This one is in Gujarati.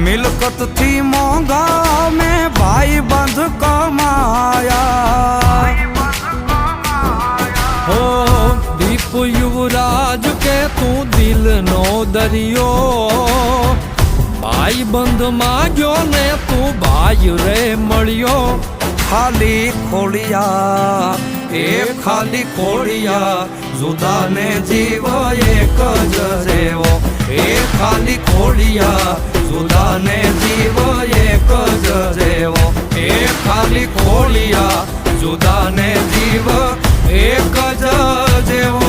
મિલકત થી મોંઘા મેં ભાઈ બંધ કમાયા હો દીપ યુવરાજ કે તું દિલનો દરિયો ભાઈ બંધ માંગ્યો ને તું ભાઈ રે મળ્યો ખાલી ખોડિયા એ ખાલી ખોડિયા જુદા ને જીવ એક જ જેવો એ ખાલી ખોડિયા જુદા ને જીવ એક જ જેવો એ ખાલી ખોડિયા જુદા ને જીવ એક જ જેવો